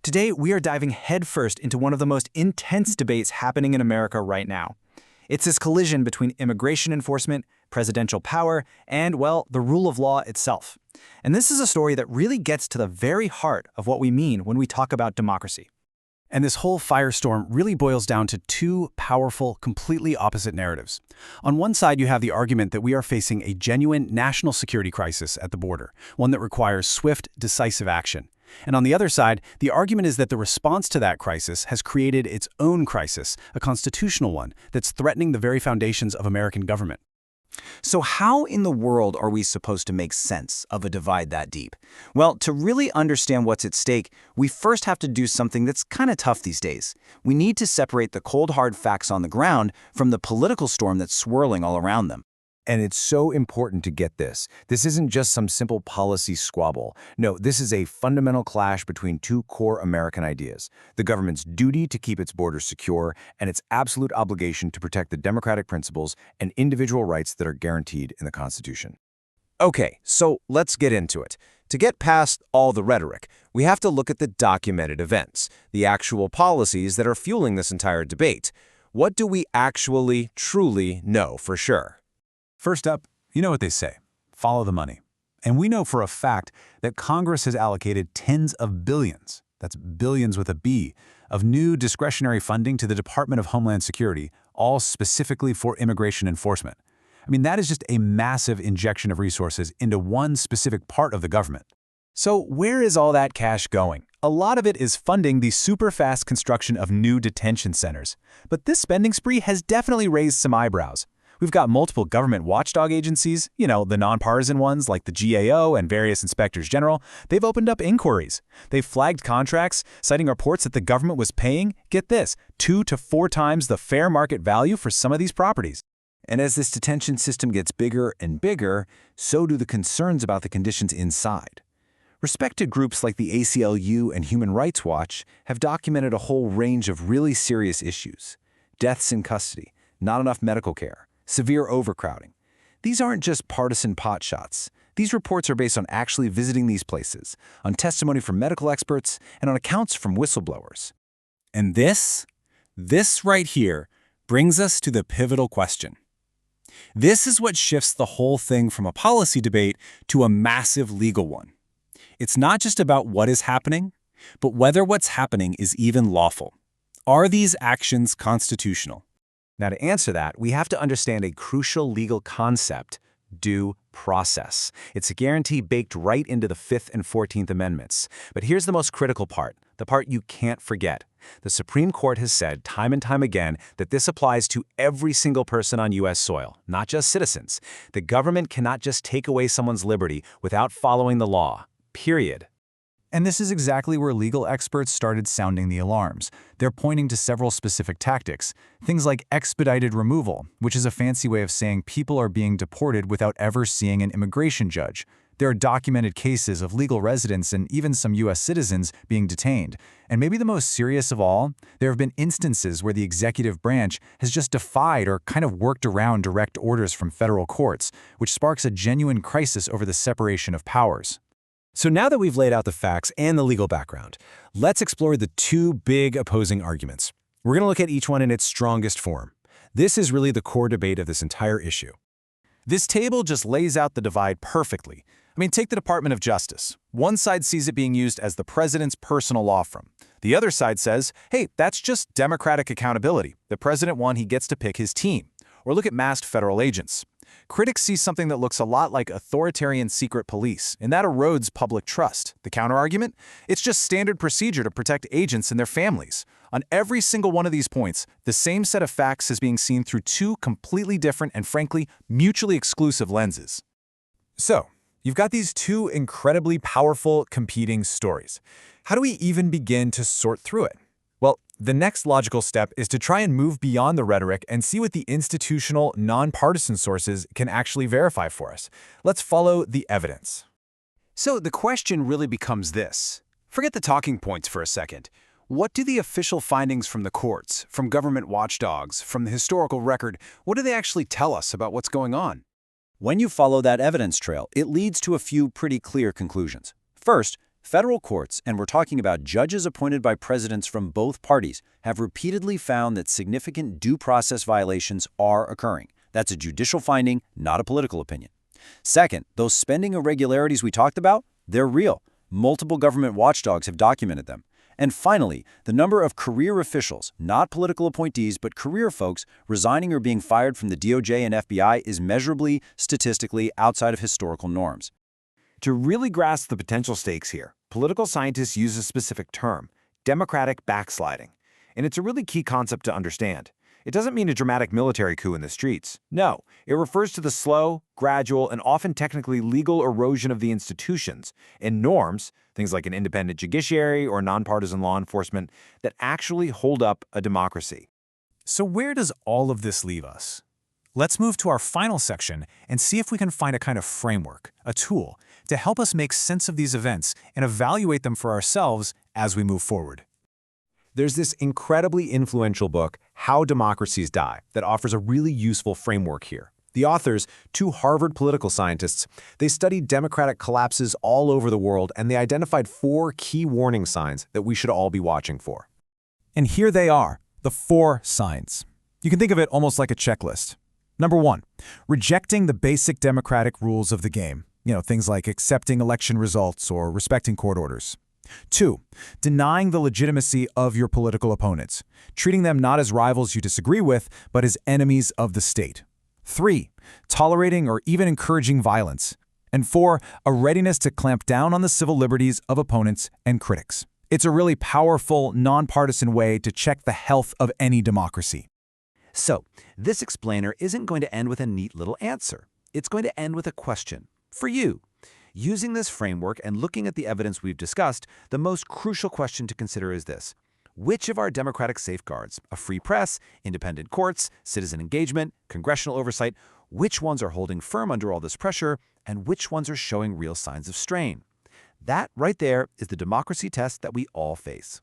Today, we are diving headfirst into one of the most intense debates happening in America right now. It's this collision between immigration enforcement, presidential power, and, well, the rule of law itself. And this is a story that really gets to the very heart of what we mean when we talk about democracy. And this whole firestorm really boils down to two powerful, completely opposite narratives. On one side, you have the argument that we are facing a genuine national security crisis at the border, one that requires swift, decisive action. And on the other side, the argument is that the response to that crisis has created its own crisis, a constitutional one, that's threatening the very foundations of American government. So how in the world are we supposed to make sense of a divide that deep? Well, to really understand what's at stake, we first have to do something that's kind of tough these days. We need to separate the cold, hard facts on the ground from the political storm that's swirling all around them. And it's so important to get this. This isn't just some simple policy squabble. No, this is a fundamental clash between two core American ideas: the government's duty to keep its borders secure and its absolute obligation to protect the democratic principles and individual rights that are guaranteed in the Constitution. Okay, so let's get into it. To get past all the rhetoric, we have to look at the documented events, the actual policies that are fueling this entire debate. What do we actually, truly know for sure? First up, you know what they say, follow the money. And we know for a fact that Congress has allocated tens of billions, that's billions with a B, of new discretionary funding to the Department of Homeland Security, all specifically for immigration enforcement. I mean, that is just a massive injection of resources into one specific part of the government. So where is all that cash going? A lot of it is funding the super-fast construction of new detention centers. But this spending spree has definitely raised some eyebrows. We've got multiple government watchdog agencies, the nonpartisan ones like the GAO and various inspectors general. They've opened up inquiries. They've flagged contracts, citing reports that the government was paying, get this, 2 to 4 times the fair market value for some of these properties. And as this detention system gets bigger and bigger, so do the concerns about the conditions inside. Respected groups like the ACLU and Human Rights Watch have documented a whole range of really serious issues: deaths in custody, not enough medical care, severe overcrowding. These aren't just partisan potshots. These reports are based on actually visiting these places, on testimony from medical experts, and on accounts from whistleblowers. And this right here, brings us to the pivotal question. This is what shifts the whole thing from a policy debate to a massive legal one. It's not just about what is happening, but whether what's happening is even lawful. Are these actions constitutional? Now, to answer that, we have to understand a crucial legal concept: due process. It's a guarantee baked right into the 5th and 14th Amendments. But here's the most critical part, the part you can't forget. The Supreme Court has said time and time again that this applies to every single person on U.S. soil, not just citizens. The government cannot just take away someone's liberty without following the law, period. And this is exactly where legal experts started sounding the alarms. They're pointing to several specific tactics. Things like expedited removal, which is a fancy way of saying people are being deported without ever seeing an immigration judge. There are documented cases of legal residents and even some U.S. citizens being detained. And maybe the most serious of all, there have been instances where the executive branch has just defied or kind of worked around direct orders from federal courts, which sparks a genuine crisis over the separation of powers. So now that we've laid out the facts and the legal background, let's explore the two big opposing arguments. We're going to look at each one in its strongest form. This is really the core debate of this entire issue. This table just lays out the divide perfectly. I mean, take the Department of Justice. One side sees it being used as the president's personal law firm. The other side says, hey, that's just democratic accountability. The president won, he gets to pick his team. Or look at masked federal agents. Critics see something that looks a lot like authoritarian secret police, and that erodes public trust. The counterargument? It's just standard procedure to protect agents and their families. On every single one of these points, the same set of facts is being seen through two completely different and, frankly, mutually exclusive lenses. So, you've got these two incredibly powerful, competing stories. How do we even begin to sort through it? Well, the next logical step is to try and move beyond the rhetoric and see what the institutional, nonpartisan sources can actually verify for us. Let's follow the evidence. So the question really becomes this. Forget the talking points for a second. What do the official findings from the courts, from government watchdogs, from the historical record, what do they actually tell us about what's going on? When you follow that evidence trail, it leads to a few pretty clear conclusions. First, Federal courts, and we're talking about judges appointed by presidents from both parties, have repeatedly found that significant due process violations are occurring. That's a judicial finding, not a political opinion. Second, those spending irregularities we talked about, they're real. Multiple government watchdogs have documented them. And finally, the number of career officials, not political appointees, but career folks, resigning or being fired from the DOJ and FBI is measurably, statistically, outside of historical norms. To really grasp the potential stakes here, political scientists use a specific term, democratic backsliding. And it's a really key concept to understand. It doesn't mean a dramatic military coup in the streets. No, it refers to the slow, gradual, and often technically legal erosion of the institutions and norms, things like an independent judiciary or nonpartisan law enforcement, that actually hold up a democracy. So where does all of this leave us? Let's move to our final section and see if we can find a kind of framework, a tool, to help us make sense of these events and evaluate them for ourselves as we move forward. There's this incredibly influential book, How Democracies Die, that offers a really useful framework here. The authors, two Harvard political scientists, they studied democratic collapses all over the world, and they identified 4 key warning signs that we should all be watching for. And here they are, the 4 signs. You can think of it almost like a checklist. Number 1, rejecting the basic democratic rules of the game. Things like accepting election results or respecting court orders. 2, denying the legitimacy of your political opponents, treating them not as rivals you disagree with, but as enemies of the state. 3, tolerating or even encouraging violence. And 4, a readiness to clamp down on the civil liberties of opponents and critics. It's a really powerful, nonpartisan way to check the health of any democracy. So, this explainer isn't going to end with a neat little answer. It's going to end with a question. For you, using this framework and looking at the evidence we've discussed, the most crucial question to consider is this. Which of our democratic safeguards, a free press, independent courts, citizen engagement, congressional oversight, which ones are holding firm under all this pressure, and which ones are showing real signs of strain? That right there is the democracy test that we all face.